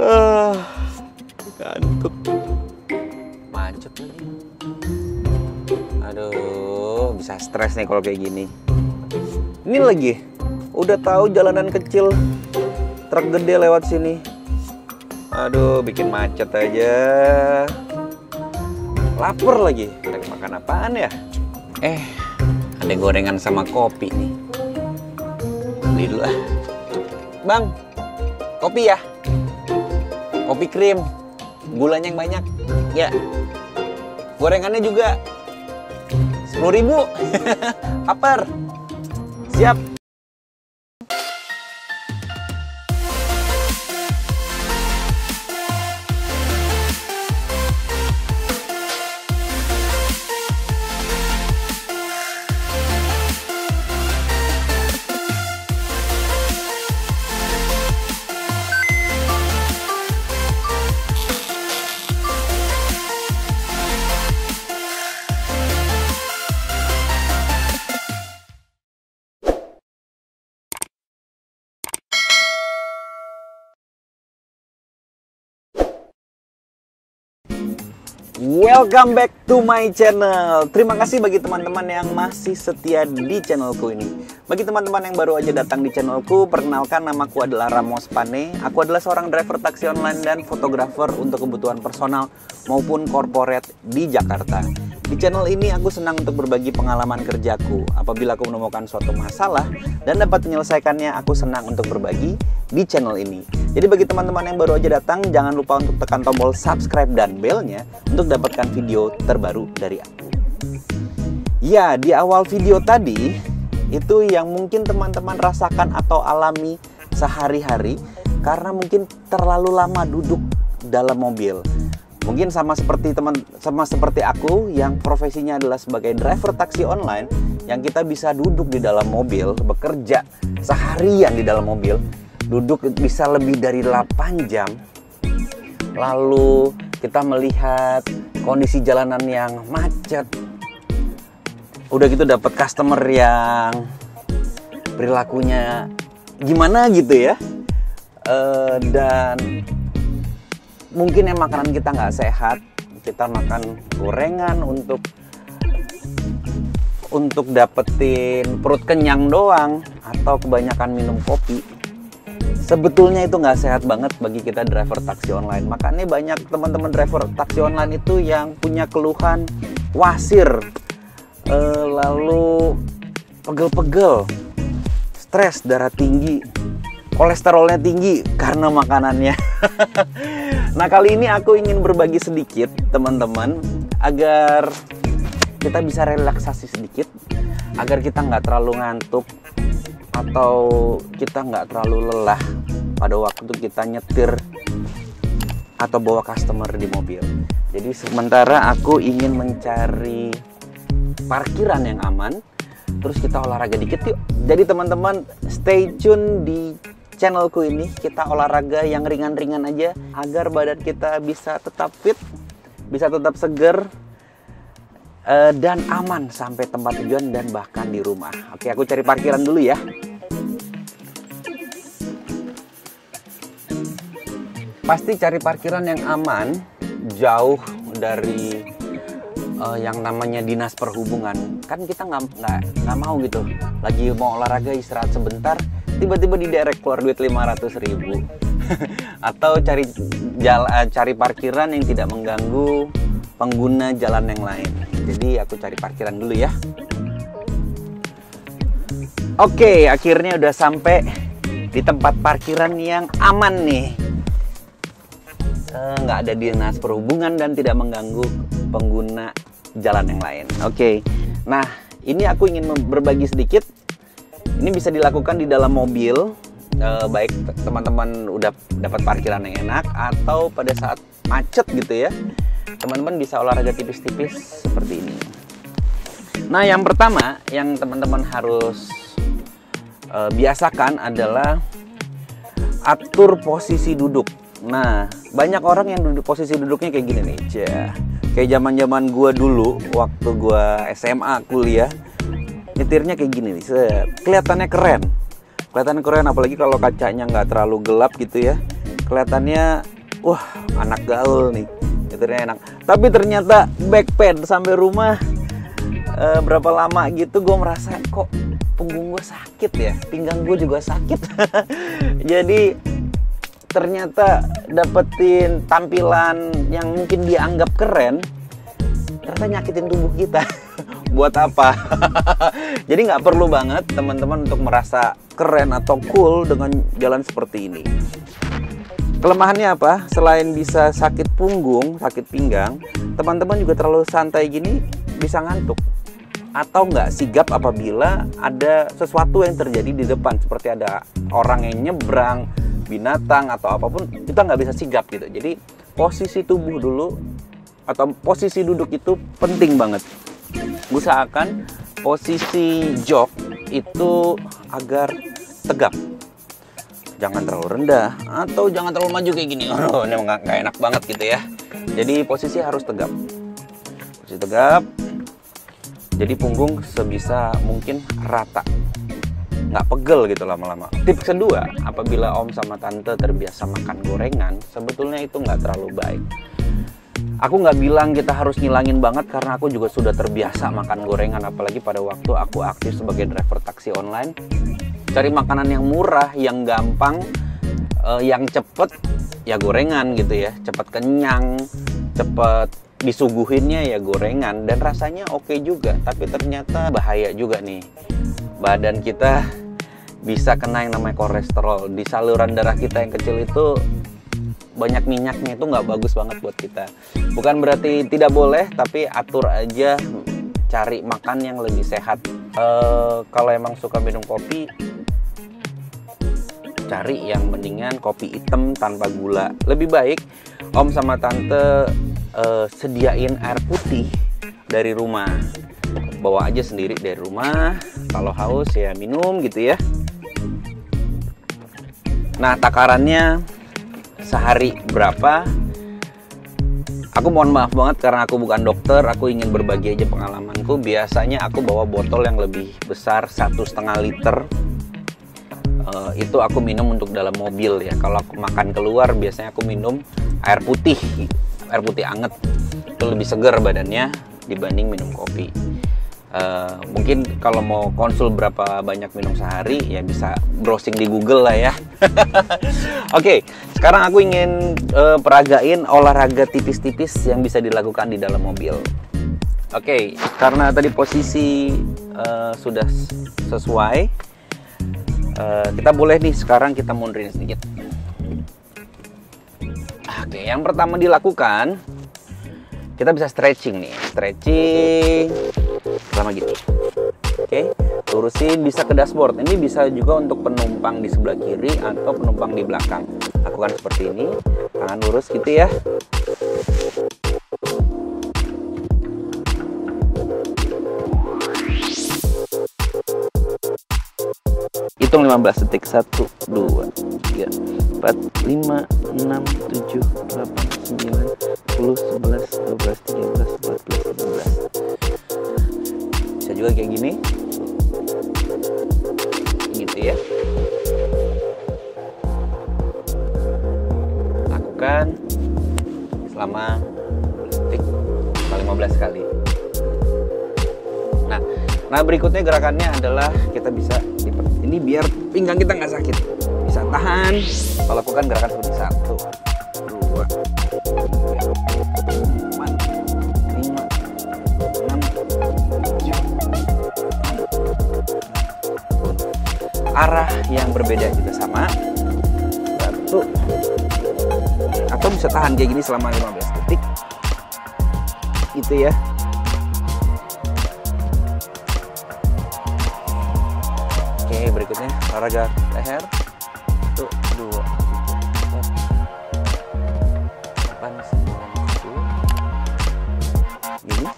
Ah, Ngantuk. Macet lagi. Aduh, bisa stres nih kalau kayak gini. Ini lagi, udah tahu jalanan kecil, truk gede lewat sini. Aduh, bikin macet aja. Lapar lagi. Kita makan apaan ya? Ada gorengan sama kopi nih. Beli dulu ah. Bang, kopi ya? Kopi krim, gulanya yang banyak. Ya. Gorengannya juga 10.000. Lapar. Siap. Welcome back to my channel. Terima kasih bagi teman-teman yang masih setia di channelku ini. Bagi teman-teman yang baru aja datang di channelku, perkenalkan, namaku adalah Ramos Pane. Aku adalah seorang driver taksi online dan fotografer untuk kebutuhan personal maupun corporate di Jakarta. Di channel ini aku senang untuk berbagi pengalaman kerjaku. Apabila aku menemukan suatu masalah dan dapat menyelesaikannya, aku senang untuk berbagi di channel ini. Jadi bagi teman-teman yang baru aja datang, jangan lupa untuk tekan tombol subscribe dan belnya untuk dapatkan video terbaru dari aku. Ya, di awal video tadi, itu yang mungkin teman-teman rasakan atau alami sehari-hari karena mungkin terlalu lama duduk dalam mobil. Mungkin sama seperti aku yang profesinya adalah sebagai driver taksi online, yang kita bisa duduk di dalam mobil, bekerja seharian di dalam mobil, duduk bisa lebih dari 8 jam. Lalu kita melihat kondisi jalanan yang macet. Udah gitu dapat customer yang perilakunya gimana gitu ya. Dan mungkin yang makanan kita nggak sehat, kita makan gorengan untuk dapetin perut kenyang doang, atau kebanyakan minum kopi. Sebetulnya itu nggak sehat banget bagi kita driver taksi online. Makanya banyak teman-teman driver taksi online itu yang punya keluhan wasir, lalu pegel-pegel, stres, darah tinggi, kolesterolnya tinggi karena makanannya. Nah, kali ini aku ingin berbagi sedikit teman-teman agar kita bisa relaksasi sedikit, agar kita nggak terlalu ngantuk atau kita nggak terlalu lelah pada waktu kita nyetir atau bawa customer di mobil. Jadi sementara aku ingin mencari parkiran yang aman, terus kita olahraga dikit yuk. Jadi teman-teman stay tune di channelku ini, kita olahraga yang ringan-ringan aja agar badan kita bisa tetap fit, bisa tetap seger, dan aman sampai tempat tujuan dan bahkan di rumah. Oke, aku cari parkiran dulu ya. Pasti cari parkiran yang aman, jauh dari yang namanya dinas perhubungan. Kan kita nggak mau gitu, lagi mau olahraga istirahat sebentar, tiba-tiba diderek keluar duit 500.000. Atau cari parkiran yang tidak mengganggu pengguna jalan yang lain. Jadi aku cari parkiran dulu ya. Oke, akhirnya udah sampai di tempat parkiran yang aman nih. Nggak ada dinas perhubungan dan tidak mengganggu pengguna jalan yang lain. Oke, nah ini aku ingin berbagi sedikit. Ini bisa dilakukan di dalam mobil, baik teman-teman udah dapat parkiran yang enak atau pada saat macet gitu ya. Teman-teman bisa olahraga tipis-tipis seperti ini. Nah, yang pertama yang teman-teman harus biasakan adalah atur posisi duduk. Nah, banyak orang yang posisi duduknya kayak gini nih, kayak zaman-zaman gua dulu waktu gua SMA kuliah, nyetirnya kayak gini nih, kelihatannya keren, apalagi kalau kacanya nggak terlalu gelap gitu ya, kelihatannya wah anak gaul nih, nyetirnya enak. Tapi ternyata backped sampai rumah berapa lama gitu gue merasa kok punggung gue sakit ya, pinggang gue juga sakit. Jadi ternyata dapetin tampilan yang mungkin dianggap keren, ternyata nyakitin tubuh kita. Buat apa? Jadi nggak perlu banget teman-teman untuk merasa keren atau cool dengan jalan seperti ini. Kelemahannya apa? Selain bisa sakit punggung, sakit pinggang, teman-teman juga terlalu santai gini bisa ngantuk. Atau nggak sigap apabila ada sesuatu yang terjadi di depan. Seperti ada orang yang nyebrang, binatang, atau apapun, kita nggak bisa sigap gitu. Jadi posisi tubuh dulu, atau posisi duduk itu penting banget. Usahakan posisi jok itu agar tegap, jangan terlalu rendah atau jangan terlalu maju kayak gini. Oh, ini nggak enak banget gitu ya. Jadi posisi harus tegap, posisi tegap. Jadi punggung sebisa mungkin rata, nggak pegel gitu lama-lama. Tips kedua, apabila om sama tante terbiasa makan gorengan, sebetulnya itu nggak terlalu baik. Aku nggak bilang kita harus ngilangin banget, karena aku juga sudah terbiasa makan gorengan, apalagi pada waktu aku aktif sebagai driver taksi online. Cari makanan yang murah, yang gampang, yang cepet, ya gorengan gitu ya. Cepet kenyang, cepet disuguhinnya ya gorengan, dan rasanya oke juga. Tapi ternyata bahaya juga nih, badan kita bisa kena yang namanya kolesterol. Di saluran darah kita yang kecil itu banyak minyaknya, itu nggak bagus banget buat kita. Bukan berarti tidak boleh, tapi atur aja, cari makan yang lebih sehat. Kalau emang suka minum kopi, cari yang mendingan kopi hitam tanpa gula. Lebih baik om sama tante sediain air putih dari rumah, bawa aja sendiri dari rumah. Kalau haus ya minum gitu ya. Nah, takarannya sehari berapa? Aku mohon maaf banget karena aku bukan dokter, aku ingin berbagi aja pengalamanku. Biasanya aku bawa botol yang lebih besar, 1,5 liter. Itu aku minum untuk dalam mobil ya. Kalau aku makan keluar, biasanya aku minum air putih anget. Itu lebih segar badannya dibanding minum kopi. Mungkin kalau mau konsul berapa banyak minum sehari, ya bisa browsing di Google lah ya. Oke, sekarang aku ingin peragain olahraga tipis-tipis yang bisa dilakukan di dalam mobil. Oke, karena tadi posisi sudah sesuai, kita boleh nih sekarang kita mundurin sedikit. Oke, yang pertama dilakukan, kita bisa stretching nih. Stretching sama gitu. Oke, lurusin bisa ke dashboard. Ini bisa juga untuk penumpang di sebelah kiri atau penumpang di belakang. Lakukan seperti ini, tangan lurus gitu ya. Hitung 15 detik. 1, 2, 3, 4, 5, 6, 7, 8, 9, 10, 11, 12, 13, 14, 15. Bisa juga kayak gini. Gitu ya. Lakukan selama 15 detik, 15 kali. Nah, berikutnya gerakannya adalah kita bisa lipat. Ini biar pinggang kita nggak sakit. Bisa tahan. Kalau lakukan gerakan seperti 1, 2, 3, 4, 5, 6, 7. Arah yang berbeda juga sama. 1. Atau bisa tahan kayak gini selama 15 detik. Gitu ya. Oke, berikutnya olahraga leher. 1, 2, 3, 4, 8, 9, 10. Gini.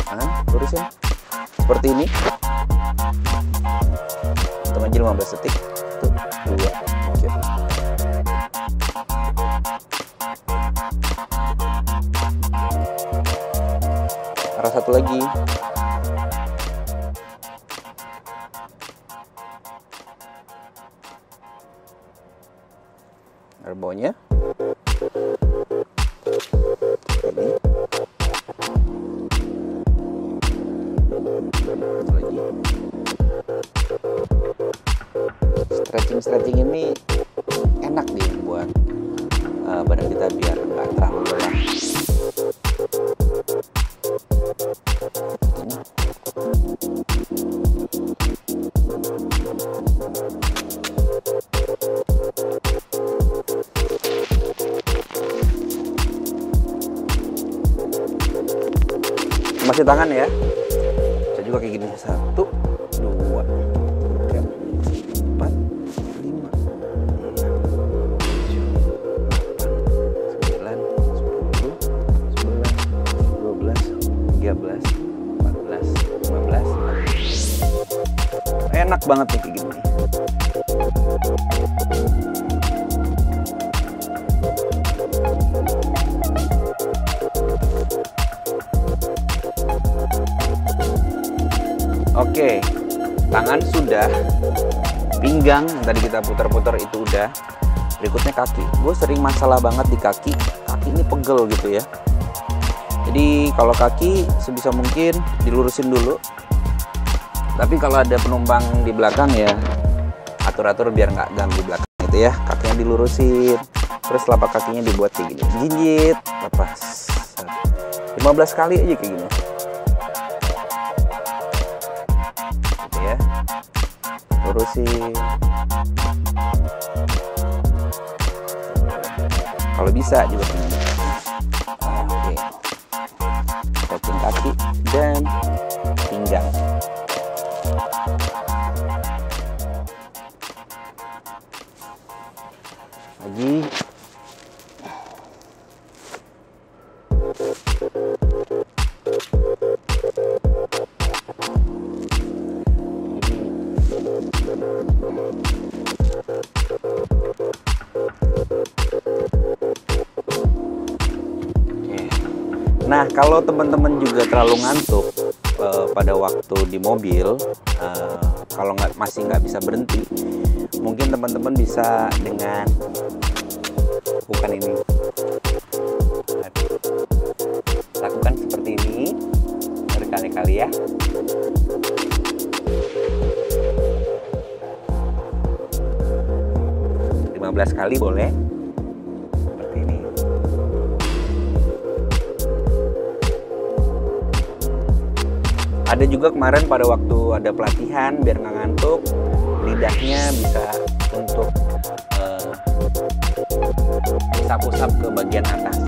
Tangan lurusin. Seperti ini. Hitung aja 15 detik. 1, 2, 3. Arah satu lagi. turbonya. Ini. Lagi. Stretching ini enak nih buat badan kita biar nggak terlalu lelah. Masih tangan ya. Bisa juga kayak gini. 1, 2, 3, 4, 5, 6, 7, 8, 9, 10, 11, 12, 13, 14, 15. Enak banget nih kayak gini. Oke, tangan sudah, pinggang yang tadi kita putar-putar itu udah. Berikutnya kaki. Gue sering masalah banget di kaki. Kaki ini pegel gitu ya. Jadi kalau kaki sebisa mungkin dilurusin dulu. Tapi kalau ada penumpang di belakang ya atur-atur biar nggak ganggu belakang gitu ya. Kakinya dilurusin. Terus telapak kakinya dibuat kayak gini. Jinjit, lepas. 15 kali aja kayak gini. Lurusin. Kalau bisa juga begini. Oke. Stretching kaki dan pinggang. Lagi. Nah, kalau teman-teman juga terlalu ngantuk pada waktu di mobil, kalau masih nggak bisa berhenti, mungkin teman-teman bisa dengan bukan ini, lakukan seperti ini berkali-kali ya. belas kali boleh. Seperti ini. Ada juga kemarin pada waktu ada pelatihan biar nggak ngantuk, lidahnya bisa untuk usap-usap ke bagian atas.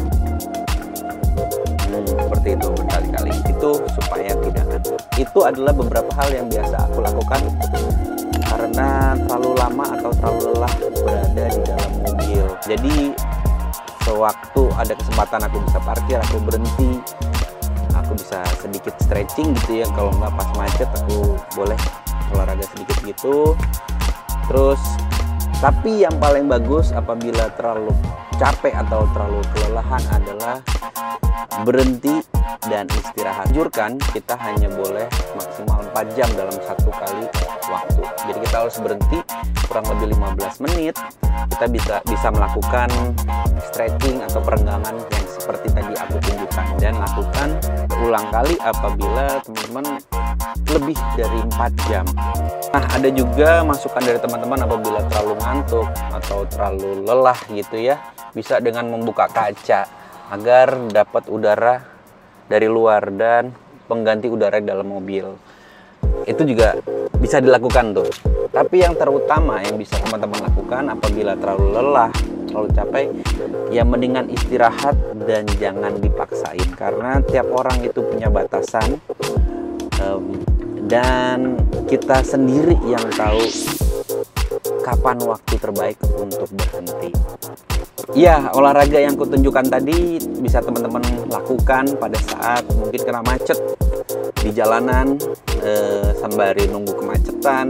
Seperti itu berkali-kali. Itu supaya tidak ngantuk. Itu adalah beberapa hal yang biasa aku lakukan karena terlalu lama atau terlalu lelah berada di dalam mobil. Jadi sewaktu ada kesempatan aku bisa parkir, aku berhenti, aku bisa sedikit stretching gitu ya. Kalau nggak pas macet aku boleh olahraga sedikit gitu. Terus tapi yang paling bagus apabila terlalu capek atau terlalu kelelahan adalah berhenti dan istirahat. Jujurkan kita hanya boleh maksimal 4 jam dalam satu kali waktu. Jadi kita harus berhenti kurang lebih 15 menit. Kita bisa melakukan stretching atau perenggangan yang seperti tadi aku tunjukkan, dan lakukan berulang kali apabila teman-teman lebih dari 4 jam. Nah, ada juga masukan dari teman-teman apabila terlalu ngantuk atau terlalu lelah gitu ya, bisa dengan membuka kaca agar dapat udara dari luar dan pengganti udara dalam mobil. Itu juga bisa dilakukan tuh. Tapi yang terutama yang bisa teman-teman lakukan apabila terlalu lelah, terlalu capek, ya mendingan istirahat dan jangan dipaksain, karena tiap orang itu punya batasan dan kita sendiri yang tahu kapan waktu terbaik untuk berhenti. Ya, olahraga yang kutunjukkan tadi bisa teman-teman lakukan pada saat mungkin kena macet di jalanan, sembari nunggu kemacetan.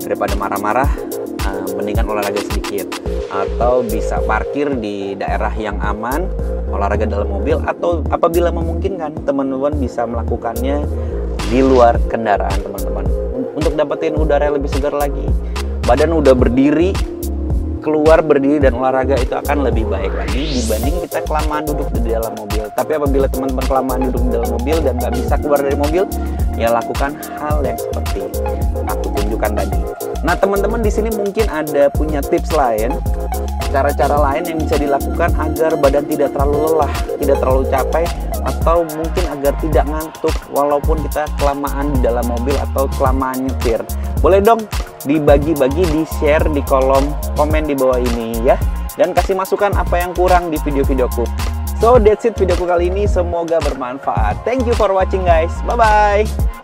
Daripada marah-marah, mendingan olahraga sedikit. Atau bisa parkir di daerah yang aman, olahraga dalam mobil, atau apabila memungkinkan teman-teman bisa melakukannya di luar kendaraan teman-teman, untuk dapetin udara yang lebih segar lagi. Badan udah berdiri, keluar berdiri dan olahraga itu akan lebih baik lagi dibanding kita kelamaan duduk di dalam mobil. Tapi apabila teman-teman kelamaan duduk di dalam mobil dan nggak bisa keluar dari mobil, ya lakukan hal yang seperti aku tunjukkan tadi. Nah teman-teman di sini mungkin ada punya tips lain, cara-cara lain yang bisa dilakukan agar badan tidak terlalu lelah, tidak terlalu capek, atau mungkin agar tidak ngantuk walaupun kita kelamaan di dalam mobil atau kelamaan nyetir. Boleh dong dibagi-bagi, di-share di kolom komen di bawah ini ya, dan kasih masukan apa yang kurang di video-videoku. So that's it videoku kali ini, semoga bermanfaat. Thank you for watching guys, bye bye.